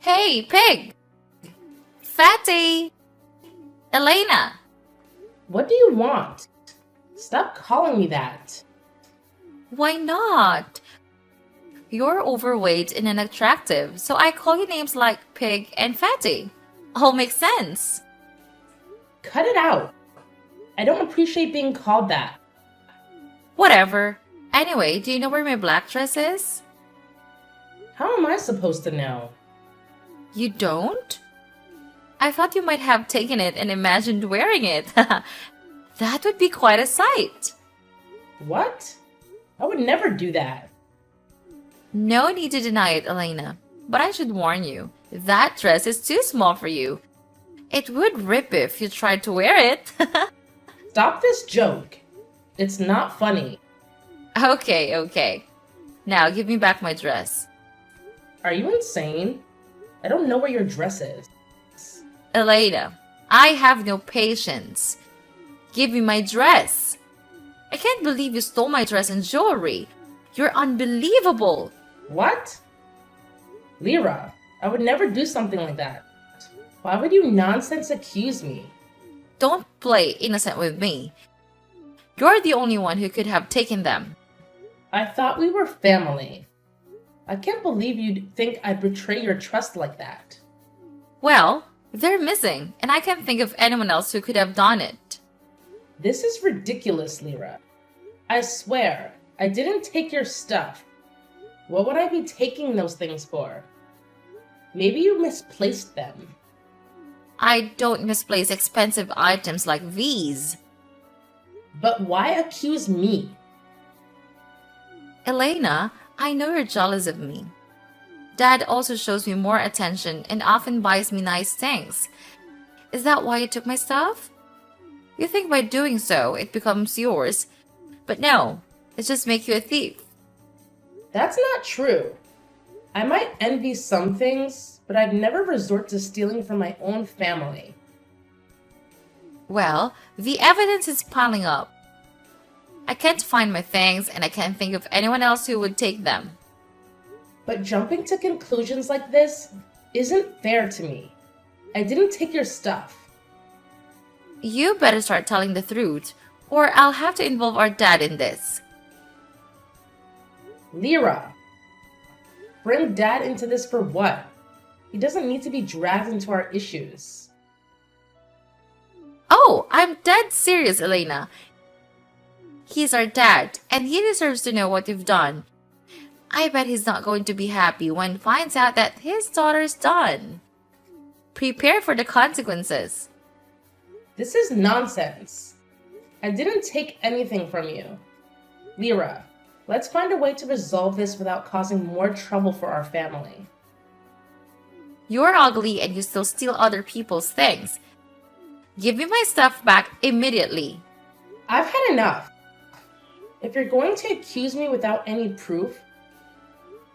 Hey, Pig! Fatty! Elena! What do you want? Stop calling me that. Why not? You're overweight and unattractive, so I call you names like Pig and Fatty. All makes sense. Cut it out. I don't appreciate being called that. Whatever. Anyway, do you know where my black dress is? How am I supposed to know? You don't? I thought you might have taken it and imagined wearing it. That would be quite a sight. What? I would never do that. No need to deny it, Elena. But I should warn you, that dress is too small for you. It would rip if you tried to wear it. Stop this joke. It's not funny. Okay. Now give me back my dress. Are you insane? I don't know where your dress is. Elena, I have no patience. Give me my dress. I can't believe you stole my dress and jewelry. You're unbelievable. What? Lyra, I would never do something like that. Why would you nonsense accuse me? Don't play innocent with me. You're the only one who could have taken them. I thought we were family. I can't believe you'd think I'd betray your trust like that. Well, they're missing, and I can't think of anyone else who could have done it. This is ridiculous, Lyra. I swear, I didn't take your stuff. What would I be taking those things for? Maybe you misplaced them. I don't misplace expensive items like these. But why accuse me? Elena, I know you're jealous of me. Dad also shows me more attention and often buys me nice things. Is that why you took my stuff? You think by doing so, it becomes yours. But no, it just makes you a thief. That's not true. I might envy some things, but I'd never resort to stealing from my own family. Well, the evidence is piling up. I can't find my things and I can't think of anyone else who would take them. But jumping to conclusions like this isn't fair to me. I didn't take your stuff. You better start telling the truth, or I'll have to involve our dad in this. Lyra, bring Dad into this for what? He doesn't need to be dragged into our issues. Oh, I'm dead serious, Elena. He's our dad, and he deserves to know what you've done. I bet he's not going to be happy when he finds out that his daughter's done. Prepare for the consequences. This is nonsense. I didn't take anything from you. Lyra, let's find a way to resolve this without causing more trouble for our family. You're ugly and you still steal other people's things. Give me my stuff back immediately. I've had enough. If you're going to accuse me without any proof,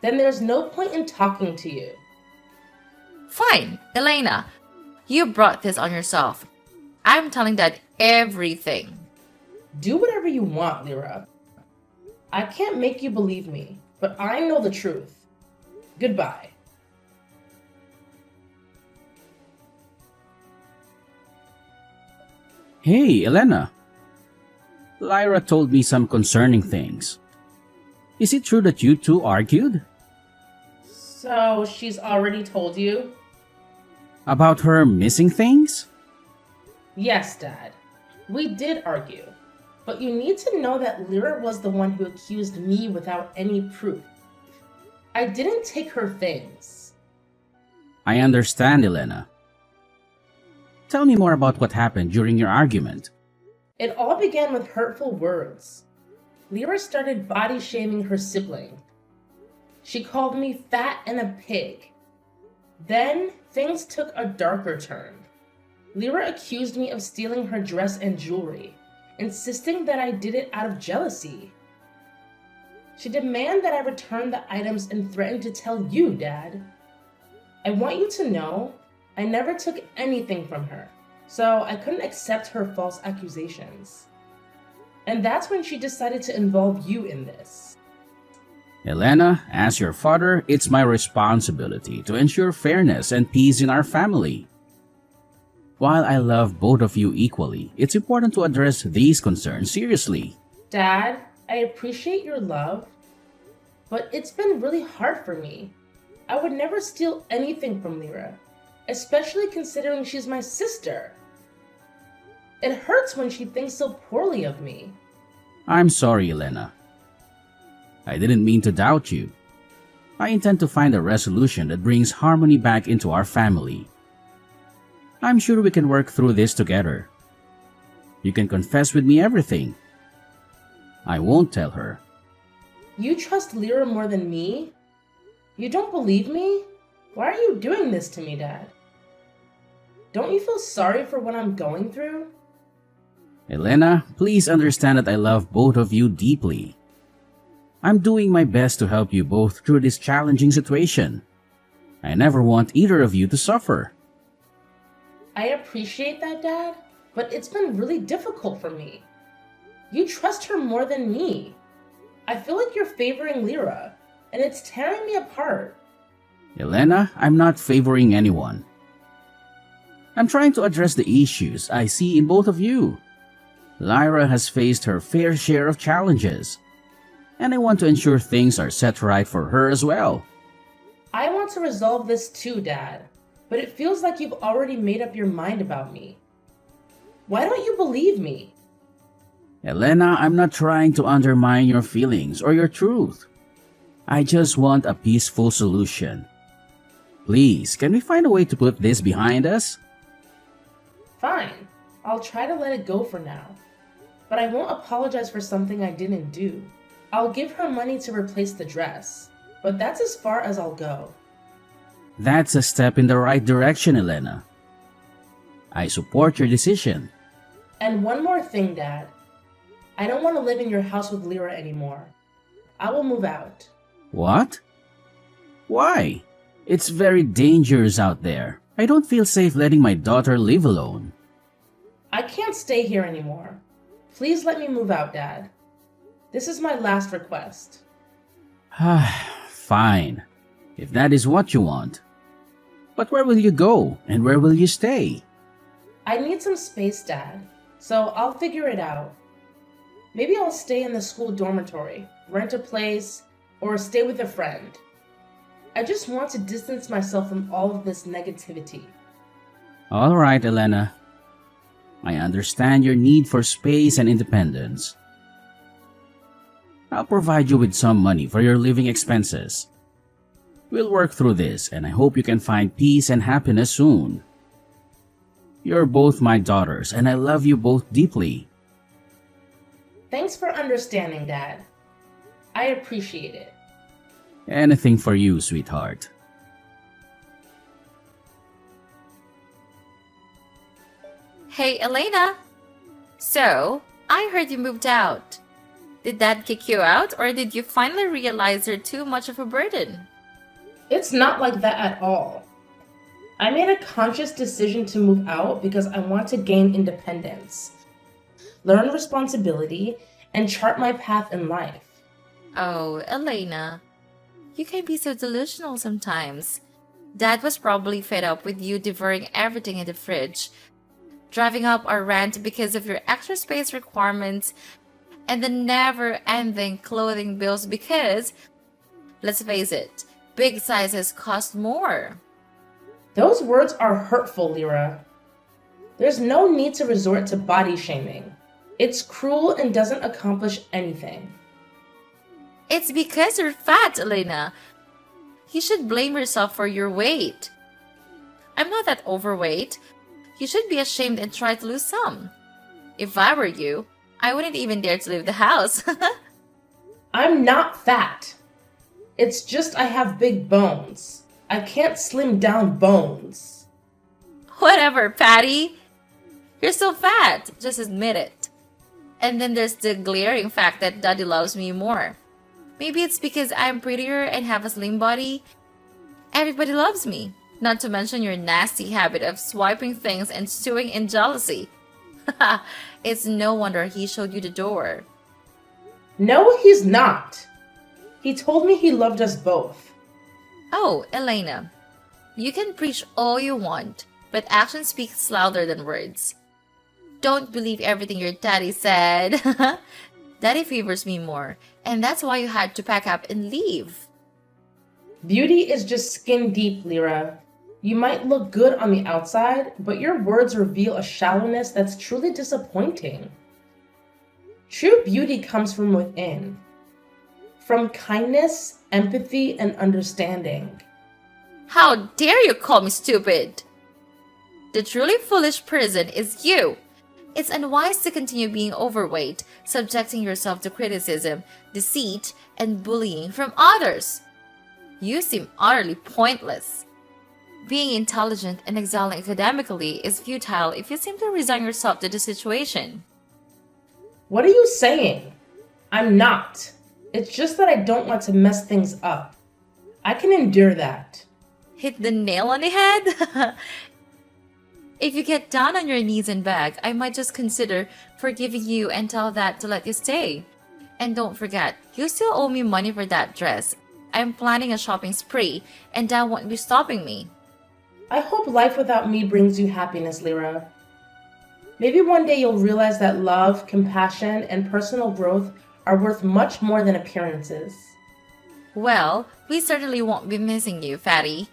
then there's no point in talking to you. Fine, Elena. You brought this on yourself. I'm telling Dad everything. Do whatever you want, Lyra. I can't make you believe me, but I know the truth. Goodbye. Hey, Elena. Lyra told me some concerning things. Is it true that you two argued? So she's already told you? About her missing things? Yes, Dad. We did argue. But you need to know that Lyra was the one who accused me without any proof. I didn't take her things. I understand, Elena. Tell me more about what happened during your argument. It all began with hurtful words. Lyra started body shaming her sibling. She called me fat and a pig. Then things took a darker turn. Lyra accused me of stealing her dress and jewelry, insisting that I did it out of jealousy. She demanded that I return the items and threatened to tell you, Dad. I want you to know I never took anything from her, so I couldn't accept her false accusations. And that's when she decided to involve you in this. Elena, as your father, it's my responsibility to ensure fairness and peace in our family. While I love both of you equally, it's important to address these concerns seriously. Dad, I appreciate your love, but it's been really hard for me. I would never steal anything from Lyra, especially considering she's my sister. It hurts when she thinks so poorly of me. I'm sorry, Elena. I didn't mean to doubt you. I intend to find a resolution that brings harmony back into our family. I'm sure we can work through this together. You can confess with me everything. I won't tell her. You trust Lyra more than me? You don't believe me? Why are you doing this to me, Dad? Don't you feel sorry for what I'm going through? Elena, please understand that I love both of you deeply. I'm doing my best to help you both through this challenging situation. I never want either of you to suffer. I appreciate that, Dad, but it's been really difficult for me. You trust her more than me. I feel like you're favoring Lyra, and it's tearing me apart. Elena, I'm not favoring anyone. I'm trying to address the issues I see in both of you. Lyra has faced her fair share of challenges, and I want to ensure things are set right for her as well. I want to resolve this too, Dad, but it feels like you've already made up your mind about me. Why don't you believe me? Elena, I'm not trying to undermine your feelings or your truth. I just want a peaceful solution. Please, can we find a way to put this behind us? Fine, I'll try to let it go for now. But I won't apologize for something I didn't do. I'll give her money to replace the dress, but that's as far as I'll go. That's a step in the right direction, Elena. I support your decision. And one more thing, Dad. I don't want to live in your house with Lyra anymore. I will move out. What? Why? It's very dangerous out there. I don't feel safe letting my daughter live alone. I can't stay here anymore. Please let me move out, Dad. This is my last request. Fine, if that is what you want. But where will you go and where will you stay? I need some space, Dad, so I'll figure it out. Maybe I'll stay in the school dormitory, rent a place, or stay with a friend. I just want to distance myself from all of this negativity. All right, Elena. I understand your need for space and independence. I'll provide you with some money for your living expenses. We'll work through this, and I hope you can find peace and happiness soon. You're both my daughters, and I love you both deeply. Thanks for understanding, Dad. I appreciate it. Anything for you, sweetheart. Hey, Elena. So, I heard you moved out. Did Dad kick you out, or did you finally realize you're too much of a burden? It's not like that at all. I made a conscious decision to move out because I want to gain independence, learn responsibility, and chart my path in life. Oh, Elena. You can be so delusional sometimes. Dad was probably fed up with you devouring everything in the fridge, driving up our rent because of your extra space requirements, and the never-ending clothing bills because, let's face it, big sizes cost more. Those words are hurtful, Lyra. There's no need to resort to body shaming. It's cruel and doesn't accomplish anything. It's because you're fat, Elena. You should blame yourself for your weight. I'm not that overweight. You should be ashamed and try to lose some. If I were you, I wouldn't even dare to leave the house. I'm not fat. It's just I have big bones. I can't slim down bones. Whatever, Patty. You're still fat. Just admit it. And then there's the glaring fact that Daddy loves me more. Maybe it's because I'm prettier and have a slim body. Everybody loves me. Not to mention your nasty habit of swiping things and stewing in jealousy. It's no wonder he showed you the door. No, he's not. He told me he loved us both. Oh, Elena, you can preach all you want, but action speaks louder than words. Don't believe everything your daddy said. Daddy favors me more, and that's why you had to pack up and leave. Beauty is just skin deep, Lyra. You might look good on the outside, but your words reveal a shallowness that's truly disappointing. True beauty comes from within, from kindness, empathy, and understanding. How dare you call me stupid? The truly foolish person is you. It's unwise to continue being overweight, subjecting yourself to criticism, deceit, and bullying from others. You seem utterly pointless. Being intelligent and excelling academically is futile if you simply resign yourself to the situation. What are you saying? I'm not. It's just that I don't want to mess things up. I can endure that. Hit the nail on the head? If you get down on your knees and beg, I might just consider forgiving you and tell that to let you stay. And don't forget, you still owe me money for that dress. I'm planning a shopping spree, and Dad won't be stopping me. I hope life without me brings you happiness, Lyra. Maybe one day you'll realize that love, compassion, and personal growth are worth much more than appearances. Well, we certainly won't be missing you, Fatty.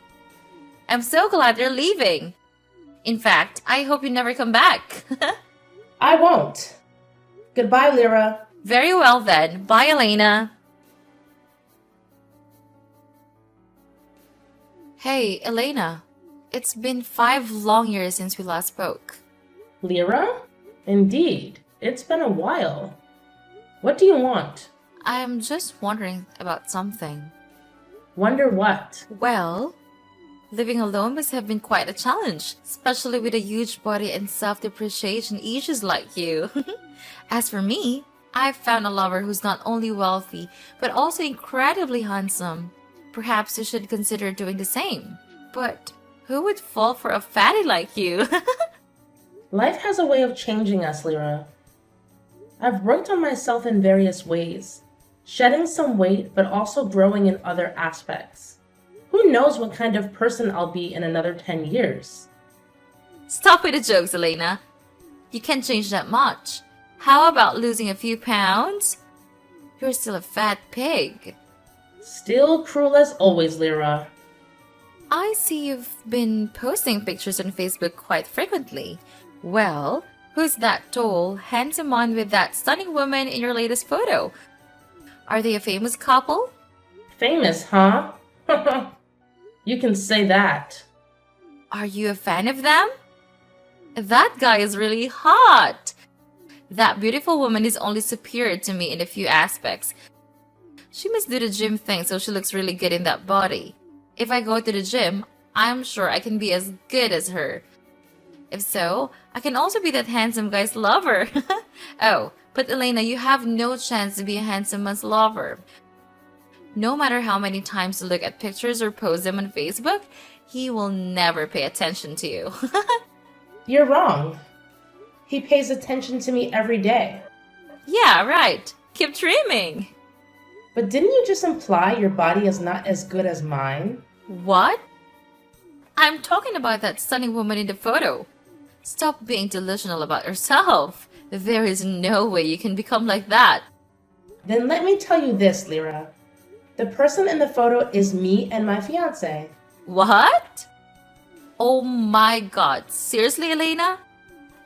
I'm so glad you're leaving. In fact, I hope you never come back. I won't. Goodbye, Lyra. Very well then. Bye, Elena. Hey, Elena. It's been 5 long years since we last spoke. Lyra? Indeed. It's been a while. What do you want? I'm just wondering about something. Wonder what? Well, living alone must have been quite a challenge, especially with a huge body and self-depreciation issues like you. As for me, I've found a lover who's not only wealthy, but also incredibly handsome. Perhaps you should consider doing the same. But who would fall for a fatty like you? Life has a way of changing us, Lyra. I've worked on myself in various ways, shedding some weight, but also growing in other aspects. Who knows what kind of person I'll be in another 10 years? Stop with the jokes, Elena. You can't change that much. How about losing a few pounds? You're still a fat pig. Still cruel as always, Lyra. I see you've been posting pictures on Facebook quite frequently. Well, who's that tall, handsome man with that stunning woman in your latest photo? Are they a famous couple? Famous, huh? You can say that. Are you a fan of them? That guy is really hot. That beautiful woman is only superior to me in a few aspects. She must do the gym thing so she looks really good in that body. If I go to the gym, I'm sure I can be as good as her. If so, I can also be that handsome guy's lover. Oh, but Elena, you have no chance to be a handsome man's lover. No matter how many times you look at pictures or post them on Facebook, he will never pay attention to you. You're wrong. He pays attention to me every day. Yeah, right. Keep dreaming. But didn't you just imply your body is not as good as mine? What? I'm talking about that stunning woman in the photo. Stop being delusional about yourself. There is no way you can become like that. Then let me tell you this, Lyra. The person in the photo is me and my fiancé. What? Oh my god, seriously, Elena?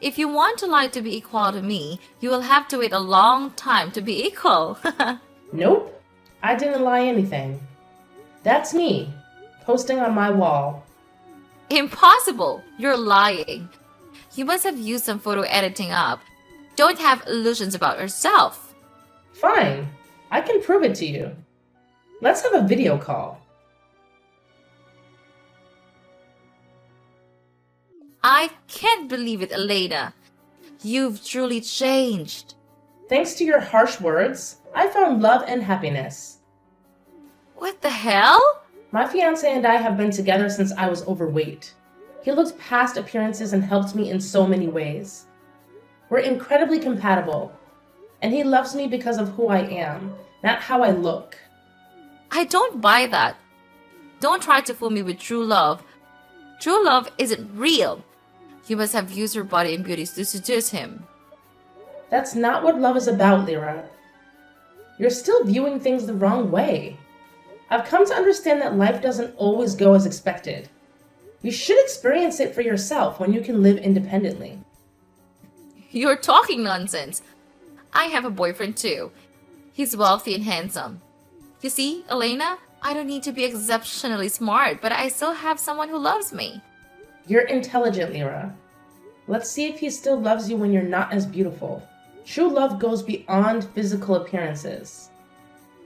If you want to lie to be equal to me, you will have to wait a long time to be equal. Nope, I didn't lie anything. That's me, posting on my wall. Impossible! You're lying. You must have used some photo editing up. Don't have illusions about yourself. Fine, I can prove it to you. Let's have a video call. I can't believe it, Elena. You've truly changed. Thanks to your harsh words, I found love and happiness. What the hell? My fiancé and I have been together since I was overweight. He looks past appearances and helps me in so many ways. We're incredibly compatible, and he loves me because of who I am, not how I look. I don't buy that. Don't try to fool me with true love. True love isn't real. You must have used her body and beauty to seduce him. That's not what love is about, Lyra. You're still viewing things the wrong way. I've come to understand that life doesn't always go as expected. You should experience it for yourself when you can live independently. You're talking nonsense. I have a boyfriend too. He's wealthy and handsome. You see, Elena, I don't need to be exceptionally smart, but I still have someone who loves me. You're intelligent, Lyra. Let's see if he still loves you when you're not as beautiful. True love goes beyond physical appearances.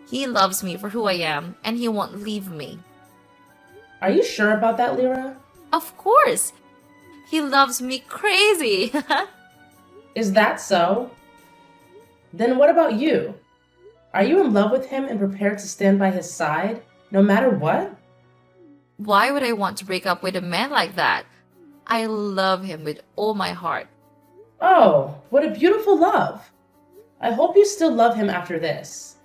He loves me for who I am, and he won't leave me. Are you sure about that, Lyra? Of course. He loves me crazy. Is that so? Then what about you? Are you in love with him and prepared to stand by his side, no matter what? Why would I want to break up with a man like that? I love him with all my heart. Oh, what a beautiful love. I hope you still love him after this.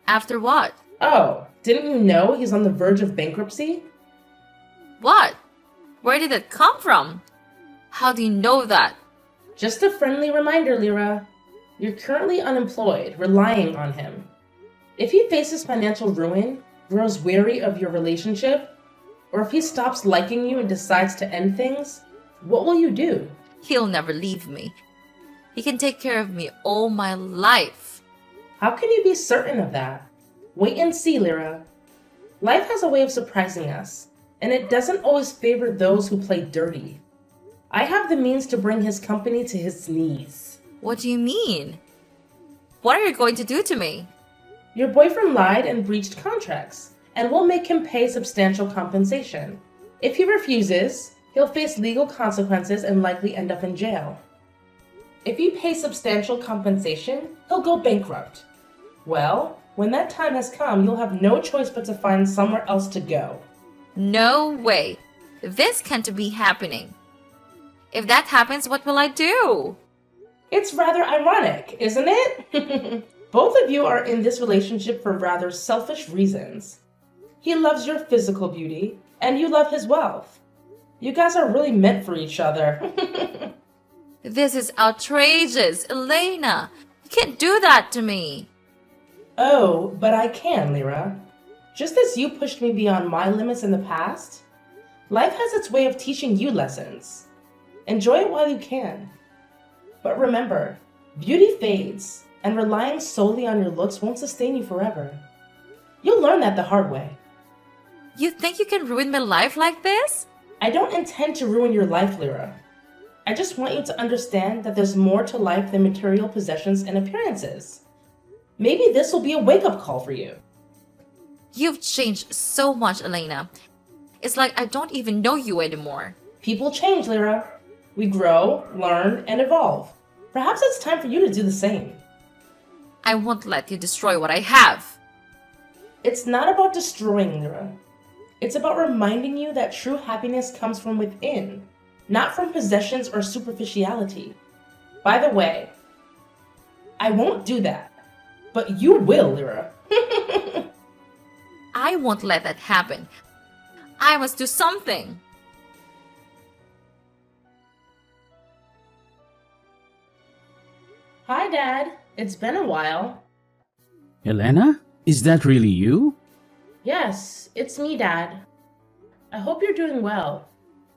After what? Oh, didn't you know he's on the verge of bankruptcy? What? Where did it come from? How do you know that? Just a friendly reminder, Lyra. You're currently unemployed, relying on him. If he faces financial ruin, grows weary of your relationship, or if he stops liking you and decides to end things, what will you do? He'll never leave me. He can take care of me all my life. How can you be certain of that? Wait and see, Lyra. Life has a way of surprising us, and it doesn't always favor those who play dirty. I have the means to bring his company to his knees. What do you mean? What are you going to do to me? Your boyfriend lied and breached contracts, and we'll make him pay substantial compensation. If he refuses, he'll face legal consequences and likely end up in jail. If you pay substantial compensation, he'll go bankrupt. Well, when that time has come, you'll have no choice but to find somewhere else to go. No way. This can't be happening. If that happens, what will I do? It's rather ironic, isn't it? Both of you are in this relationship for rather selfish reasons. He loves your physical beauty, and you love his wealth. You guys are really meant for each other. This is outrageous, Elena. You can't do that to me. Oh, but I can, Lyra. Just as you pushed me beyond my limits in the past, life has its way of teaching you lessons. Enjoy it while you can. But remember, beauty fades, and relying solely on your looks won't sustain you forever. You'll learn that the hard way. You think you can ruin my life like this? I don't intend to ruin your life, Lyra. I just want you to understand that there's more to life than material possessions and appearances. Maybe this will be a wake-up call for you. You've changed so much, Elena. It's like I don't even know you anymore. People change, Lyra. We grow, learn, and evolve. Perhaps it's time for you to do the same. I won't let you destroy what I have. It's not about destroying, Lyra. It's about reminding you that true happiness comes from within, not from possessions or superficiality. By the way, I won't do that, but you will, Lyra. I won't let that happen. I must do something. Hi, Dad. It's been a while. Elena? Is that really you? Yes, it's me, Dad. I hope you're doing well.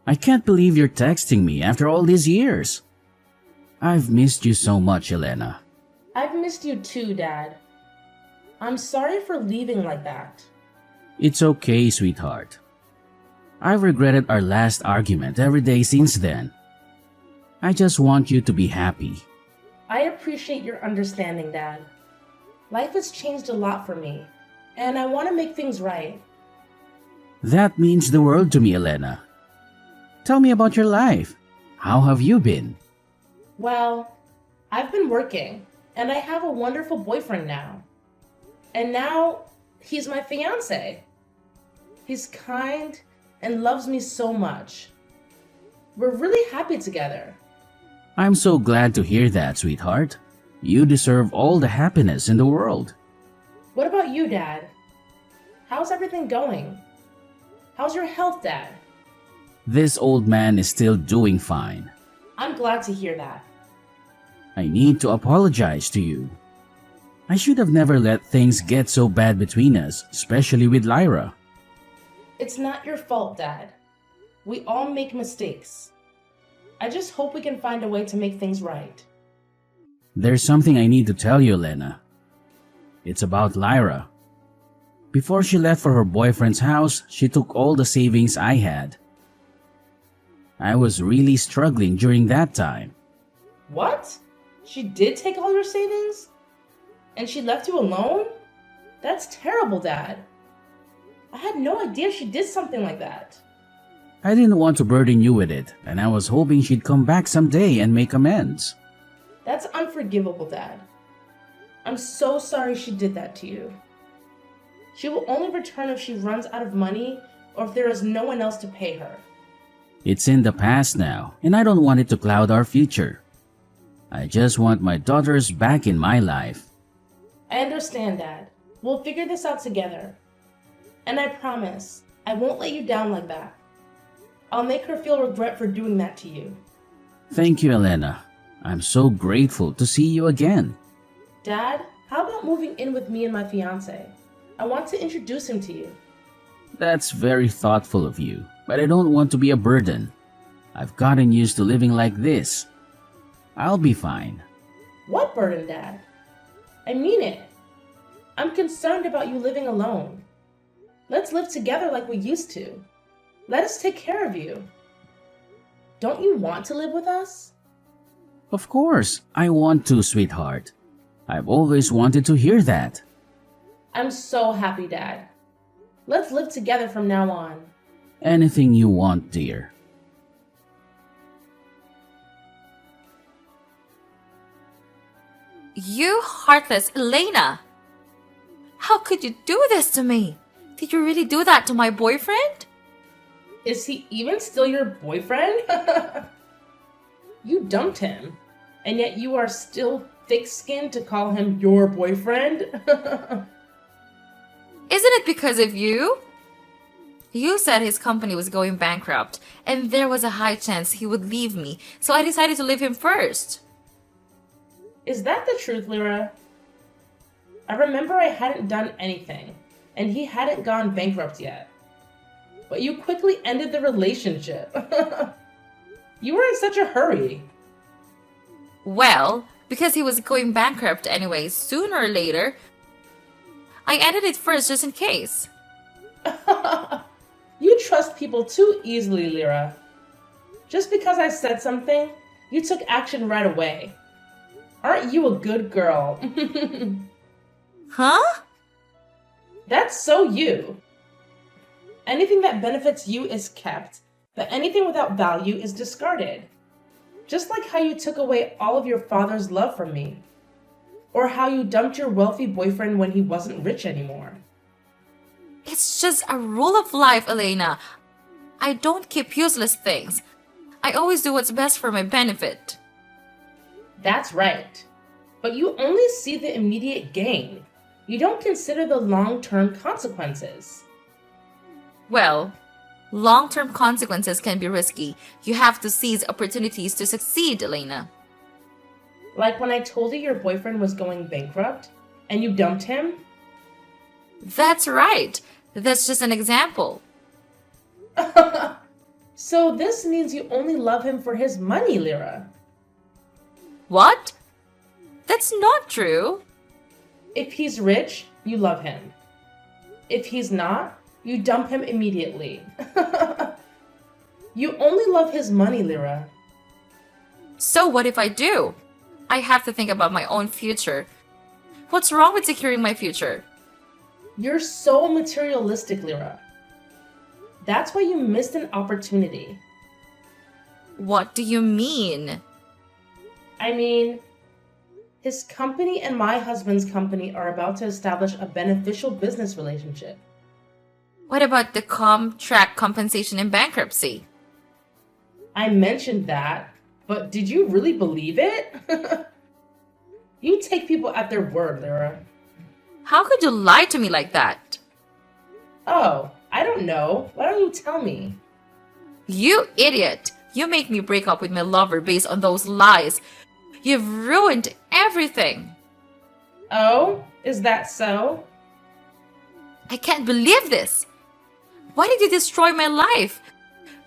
I can't believe you're texting me after all these years. I've missed you so much, Elena. I've missed you too, Dad. I'm sorry for leaving like that. It's okay, sweetheart. I've regretted our last argument every day since then. I just want you to be happy. I appreciate your understanding, Dad. Life has changed a lot for me, and I want to make things right. That means the world to me, Elena. Tell me about your life. How have you been? Well, I've been working, and I have a wonderful boyfriend now. And now, he's my fiancé. He's kind and loves me so much. We're really happy together. I'm so glad to hear that, sweetheart. You deserve all the happiness in the world. What about you, Dad? How's everything going? How's your health, Dad? This old man is still doing fine. I'm glad to hear that. I need to apologize to you. I should have never let things get so bad between us, especially with Lyra. It's not your fault, Dad. We all make mistakes. I just hope we can find a way to make things right. There's something I need to tell you, Elena. It's about Lyra. Before she left for her boyfriend's house, she took all the savings I had. I was really struggling during that time. What? She did take all your savings? And she left you alone? That's terrible, Dad. I had no idea she did something like that. I didn't want to burden you with it, and I was hoping she'd come back someday and make amends. That's unforgivable, Dad. I'm so sorry she did that to you. She will only return if she runs out of money or if there is no one else to pay her. It's in the past now, and I don't want it to cloud our future. I just want my daughters back in my life. I understand, Dad. We'll figure this out together. And I promise, I won't let you down like that. I'll make her feel regret for doing that to you. Thank you, Elena. I'm so grateful to see you again. Dad, how about moving in with me and my fiance? I want to introduce him to you. That's very thoughtful of you, but I don't want to be a burden. I've gotten used to living like this. I'll be fine. What burden, Dad? I mean it. I'm concerned about you living alone. Let's live together like we used to. Let us take care of you. Don't you want to live with us? Of course, I want to, sweetheart. I've always wanted to hear that. I'm so happy, Dad. Let's live together from now on. Anything you want, dear. You heartless Elena! How could you do this to me? Did you really do that to my boyfriend? Is he even still your boyfriend? You dumped him, and yet you are still thick-skinned to call him your boyfriend? Isn't it because of you? You said his company was going bankrupt, and there was a high chance he would leave me, so I decided to leave him first. Is that the truth, Lyra? I remember I hadn't done anything, and he hadn't gone bankrupt yet. But you quickly ended the relationship. You were in such a hurry. Well, because he was going bankrupt anyway, sooner or later, I ended it first just in case. You trust people too easily, Lyra. Just because I said something, you took action right away. Aren't you a good girl? Huh? That's so you. Anything that benefits you is kept, but anything without value is discarded. Just like how you took away all of your father's love from me. Or how you dumped your wealthy boyfriend when he wasn't rich anymore. It's just a rule of life, Elena. I don't keep useless things. I always do what's best for my benefit. That's right. But you only see the immediate gain. You don't consider the long-term consequences. Well, long-term consequences can be risky. You have to seize opportunities to succeed, Elena. Like when I told you your boyfriend was going bankrupt and you dumped him? That's right. That's just an example. So this means you only love him for his money, Lyra. What? That's not true. If he's rich, you love him. If he's not, you dump him immediately. You only love his money, Lyra. So what if I do? I have to think about my own future. What's wrong with securing my future? You're so materialistic, Lyra. That's why you missed an opportunity. What do you mean? I mean, his company and my husband's company are about to establish a beneficial business relationship. What about the contract compensation in bankruptcy? I mentioned that, but did you really believe it? You take people at their word, Lyra. How could you lie to me like that? Oh, I don't know. Why don't you tell me? You idiot! You make me break up with my lover based on those lies. You've ruined everything. Oh, is that so? I can't believe this. Why did you destroy my life?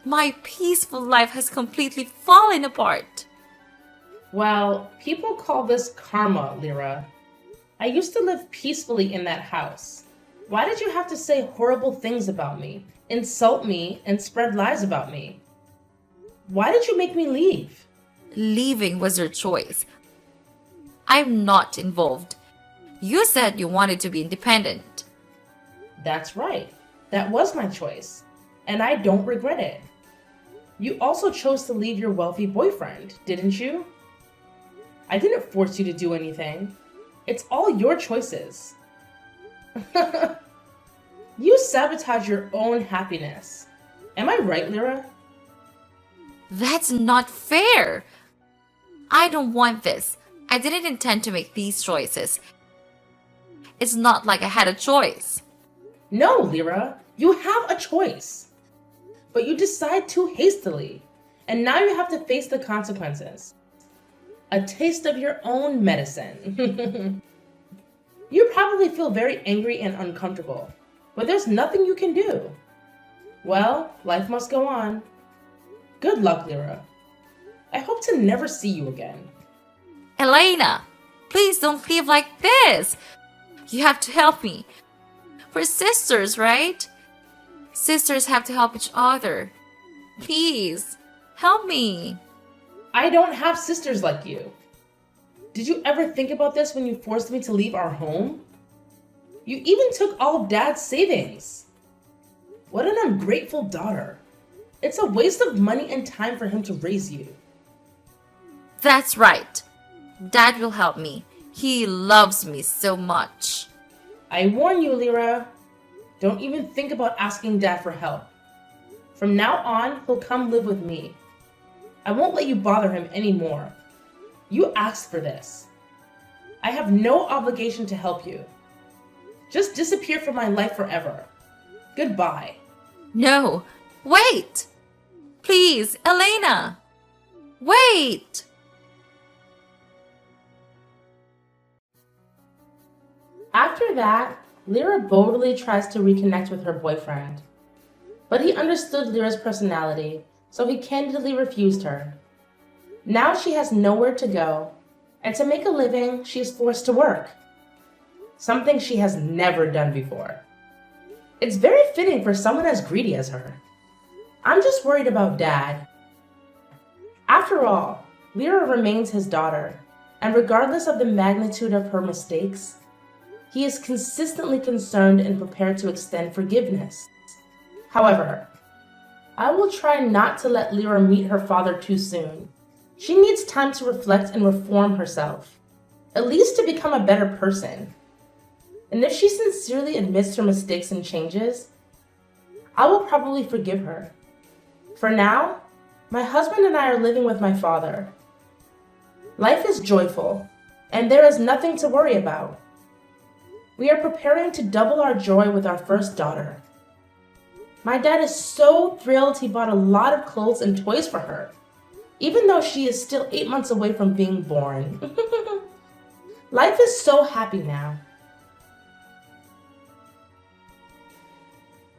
My peaceful life has completely fallen apart. Well, people call this karma, Lyra. I used to live peacefully in that house. Why did you have to say horrible things about me, insult me, and spread lies about me? Why did you make me leave? Leaving was your choice. I'm not involved. You said you wanted to be independent. That's right. That was my choice, and I don't regret it. You also chose to leave your wealthy boyfriend, didn't you? I didn't force you to do anything. It's all your choices. You sabotage your own happiness. Am I right, Lyra? That's not fair. I don't want this. I didn't intend to make these choices. It's not like I had a choice. No, Lyra, you have a choice. But you decide too hastily, and now you have to face the consequences. A taste of your own medicine. You probably feel very angry and uncomfortable, but there's nothing you can do. Well, life must go on. Good luck, Lyra. I hope to never see you again. Elena, please don't leave like this. You have to help me. We're sisters, right? Sisters have to help each other. Please, help me. I don't have sisters like you. Did you ever think about this when you forced me to leave our home? You even took all of Dad's savings. What an ungrateful daughter. It's a waste of money and time for him to raise you. That's right. Dad will help me. He loves me so much. I warn you, Lyra. Don't even think about asking Dad for help. From now on, he'll come live with me. I won't let you bother him anymore. You asked for this. I have no obligation to help you. Just disappear from my life forever. Goodbye. No, wait. Please, Elena. Wait. After that, Lyra boldly tries to reconnect with her boyfriend. But he understood Lyra's personality, so he candidly refused her. Now she has nowhere to go, and to make a living, she is forced to work. Something she has never done before. It's very fitting for someone as greedy as her. I'm just worried about Dad. After all, Lyra remains his daughter, and regardless of the magnitude of her mistakes, he is consistently concerned and prepared to extend forgiveness. However, I will try not to let Lyra meet her father too soon. She needs time to reflect and reform herself, at least to become a better person. And if she sincerely admits her mistakes and changes, I will probably forgive her. For now, my husband and I are living with my father. Life is joyful, and there is nothing to worry about. We are preparing to double our joy with our first daughter. My dad is so thrilled he bought a lot of clothes and toys for her, even though she is still 8 months away from being born. Life is so happy now,